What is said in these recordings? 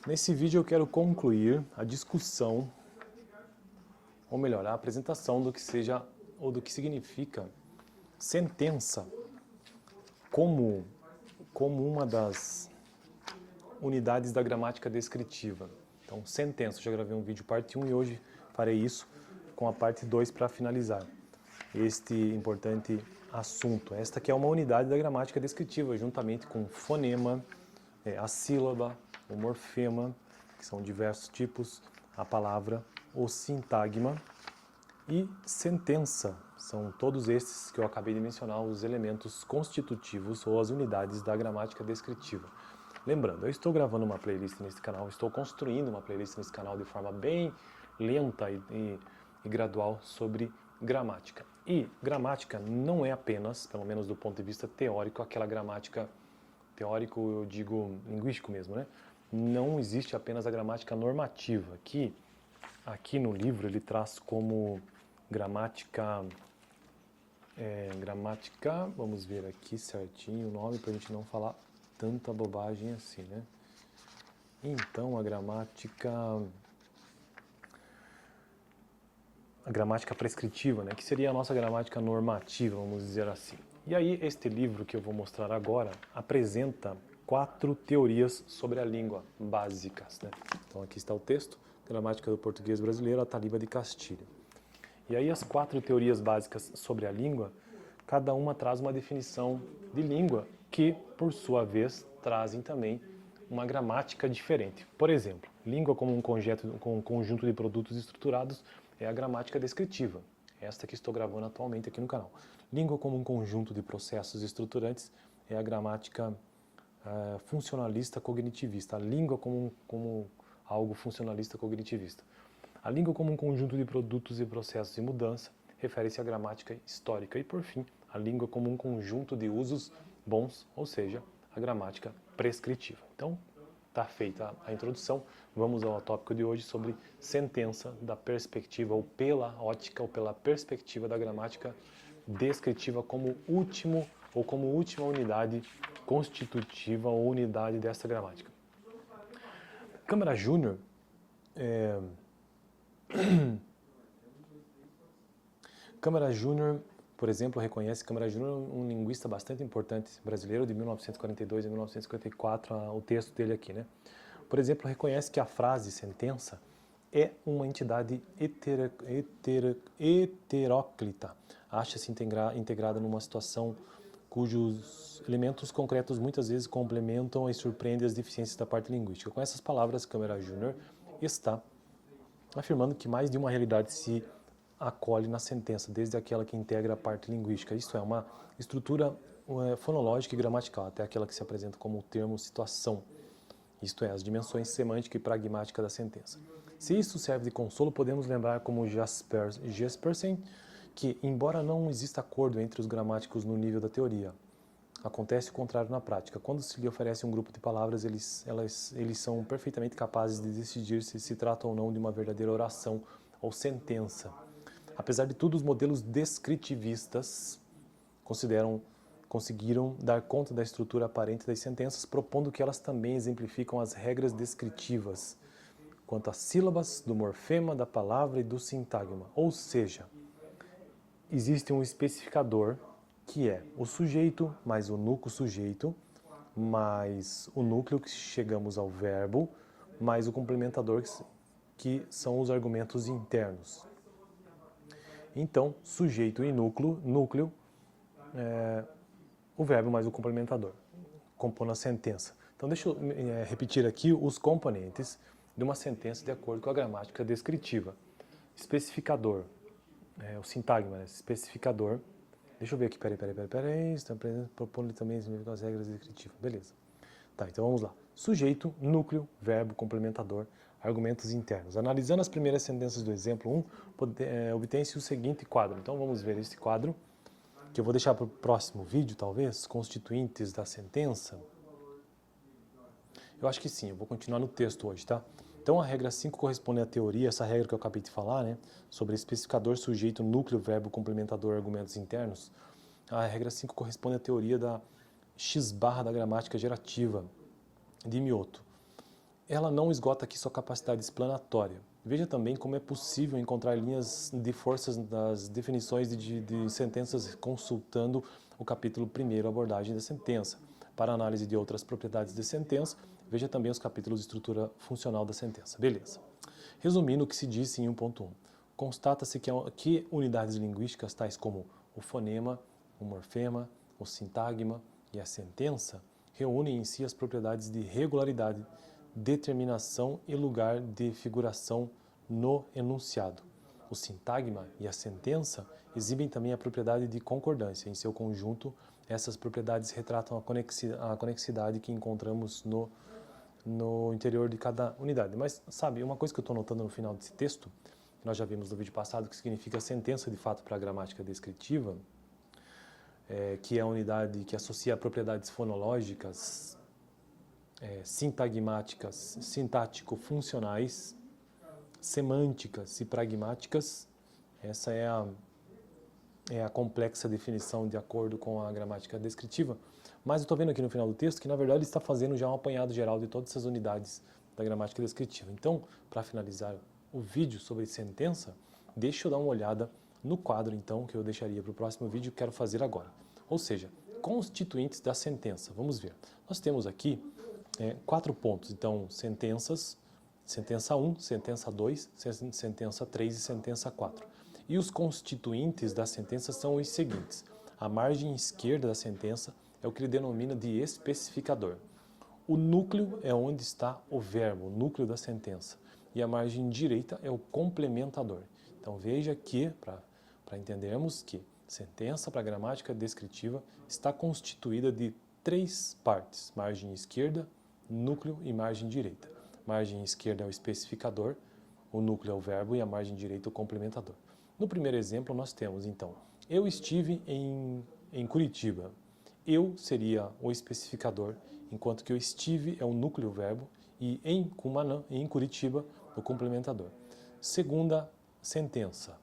Nesse vídeo eu quero concluir a discussão, ou melhor, a apresentação do que seja ou do que significa sentença como uma das unidades da gramática descritiva. Então, sentença, eu já gravei um vídeo parte 1 e hoje farei isso com a parte 2 para finalizar este importante assunto. Esta aqui é uma unidade da gramática descritiva, juntamente com fonema, a sílaba, o morfema, que são diversos tipos, a palavra, o sintagma e sentença. São todos esses que eu acabei de mencionar, os elementos constitutivos ou as unidades da gramática descritiva. Lembrando, eu estou gravando uma playlist nesse canal, estou construindo uma playlist nesse canal de forma bem lenta e gradual sobre gramática. E gramática não é apenas, pelo menos do ponto de vista teórico, aquela gramática, teórico eu digo linguístico mesmo, né? Não existe apenas a gramática normativa, que aqui no livro ele traz como gramática, vamos ver aqui certinho o nome para a gente não falar tanta bobagem assim, né? Então a gramática prescritiva, né? Que seria a nossa gramática normativa, vamos dizer assim. E aí este livro que eu vou mostrar agora apresenta 4 teorias sobre a língua básicas, né? Então aqui está o texto, Gramática do Português Brasileiro, a Taliba de Castilho. E aí as 4 teorias básicas sobre a língua, cada uma traz uma definição de língua que, por sua vez, trazem também uma gramática diferente. Por exemplo, língua como um conjunto de produtos estruturados é a gramática descritiva, esta que estou gravando atualmente aqui no canal. Língua como um conjunto de processos estruturantes é a gramática funcionalista cognitivista, a língua como algo funcionalista cognitivista. A língua como um conjunto de produtos e processos de mudança refere-se à gramática histórica. E, por fim, a língua como um conjunto de usos bons, ou seja, a gramática prescritiva. Então, está feita a introdução. Vamos ao tópico de hoje sobre sentença da perspectiva, ou pela ótica, ou pela perspectiva da gramática descritiva como último, ou como última unidade constitutiva ou unidade dessa gramática. Câmara Júnior Câmara Júnior, por exemplo, reconhece Câmara Júnior um linguista bastante importante brasileiro de 1942 a 1954, o texto dele aqui, né? Por exemplo, reconhece que a frase sentença é uma entidade heteróclita, acha-se integrada numa situação cujos elementos concretos muitas vezes complementam e surpreendem as deficiências da parte linguística. Com essas palavras, Câmara Júnior está afirmando que mais de uma realidade se acolhe na sentença, desde aquela que integra a parte linguística, isto é, uma estrutura fonológica e gramatical, até aquela que se apresenta como o termo situação, isto é, as dimensões semântica e pragmática da sentença. Se isso serve de consolo, podemos lembrar como Jespersen, que, embora não exista acordo entre os gramáticos no nível da teoria, acontece o contrário na prática. Quando se lhe oferece um grupo de palavras, eles são perfeitamente capazes de decidir se trata ou não de uma verdadeira oração ou sentença. Apesar de tudo, os modelos descritivistas conseguiram dar conta da estrutura aparente das sentenças, propondo que elas também exemplificam as regras descritivas quanto às sílabas, do morfema, da palavra e do sintagma. Ou seja, existe um especificador que é o sujeito mais o núcleo sujeito, mais o núcleo que chegamos ao verbo, mais o complementador que são os argumentos internos. Então, sujeito e núcleo, o verbo mais o complementador, compondo a sentença. Então, deixa eu repetir aqui os componentes de uma sentença de acordo com a gramática descritiva. Especificador, o sintagma, né? Especificador. Deixa eu ver aqui, peraí. Está propondo também as regras descritivas. Beleza. Tá, então vamos lá. Sujeito, núcleo, verbo, complementador, argumentos internos. Analisando as primeiras sentenças do exemplo 1, obtém-se o seguinte quadro. Então vamos ver esse quadro, que eu vou deixar para o próximo vídeo, talvez, constituintes da sentença. Eu acho que sim, eu vou continuar no texto hoje, tá? Então a regra 5 corresponde à teoria, essa regra que eu acabei de falar, né? Sobre especificador, sujeito, núcleo, verbo, complementador, argumentos internos. A regra 5 corresponde à teoria da X barra da gramática gerativa de Mioto. ela não esgota aqui sua capacidade explanatória. Veja também como é possível encontrar linhas de forças das definições de sentenças consultando o capítulo 1º, abordagem da sentença. Para análise de outras propriedades de sentença, veja também os capítulos de estrutura funcional da sentença. Beleza. Resumindo o que se disse em 1.1, constata-se que unidades linguísticas tais como o fonema, o morfema, o sintagma e a sentença reúnem em si as propriedades de regularidade, determinação e lugar de figuração no enunciado. O sintagma e a sentença exibem também a propriedade de concordância. Em seu conjunto, essas propriedades retratam a conexidade que encontramos no interior de cada unidade. Mas, sabe, uma coisa que eu estou notando no final desse texto, que nós já vimos no vídeo passado, que significa sentença de fato para a gramática descritiva, que é a unidade que associa propriedades fonológicas, sintagmáticas, sintático-funcionais, semânticas e pragmáticas. Essa é a complexa definição de acordo com a gramática descritiva. Mas eu estou vendo aqui no final do texto que, na verdade, ele está fazendo já um apanhado geral de todas essas unidades da gramática descritiva. Então, para finalizar o vídeo sobre sentença, deixa eu dar uma olhada no quadro, então, que eu deixaria para o próximo vídeo que quero fazer agora. Ou seja, constituintes da sentença. Vamos ver. Nós temos aqui 4 pontos. Então, sentenças, sentença 1, sentença 2, sentença 3 e sentença 4. E os constituintes da sentença são os seguintes. A margem esquerda da sentença é o que ele denomina de especificador. O núcleo é onde está o verbo, o núcleo da sentença. E a margem direita é o complementador. Então veja que, para entendermos que sentença para a gramática descritiva está constituída de 3 partes. Margem esquerda, núcleo e margem direita. Margem esquerda é o especificador, o núcleo é o verbo e a margem direita o complementador. No primeiro exemplo nós temos então, eu estive em Curitiba. Eu seria o especificador, enquanto que eu estive é o núcleo, o verbo, e em Cumanã, em Curitiba, o complementador. Segunda sentença,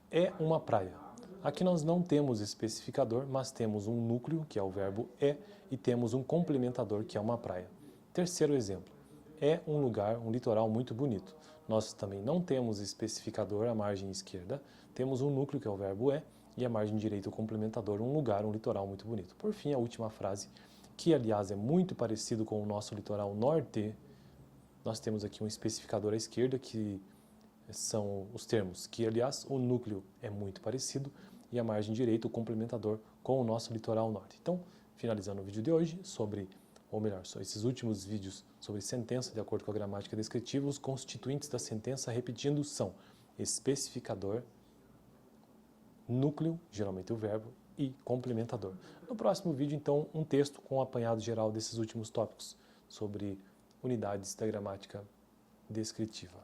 é uma praia. Aqui nós não temos especificador, mas temos um núcleo, que é o verbo é, e temos um complementador, que é uma praia. Terceiro exemplo, é um lugar, um litoral muito bonito. Nós também não temos especificador, a margem esquerda, temos um núcleo, que é o verbo é, e a margem direita, o complementador, um lugar, um litoral muito bonito. Por fim, a última frase, que aliás é muito parecido com o nosso litoral norte, nós temos aqui um especificador à esquerda, que são os termos que, aliás, o núcleo é muito parecido, e a margem direita, o complementador, com o nosso litoral norte. Então, finalizando o vídeo de hoje, ou melhor, esses últimos vídeos sobre sentença, de acordo com a gramática descritiva, os constituintes da sentença, repetindo, são especificador, núcleo, geralmente o verbo, e complementador. No próximo vídeo, então, um texto com um apanhado geral desses últimos tópicos sobre unidades da gramática descritiva.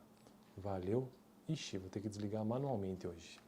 Valeu, ixi, vou ter que desligar manualmente hoje.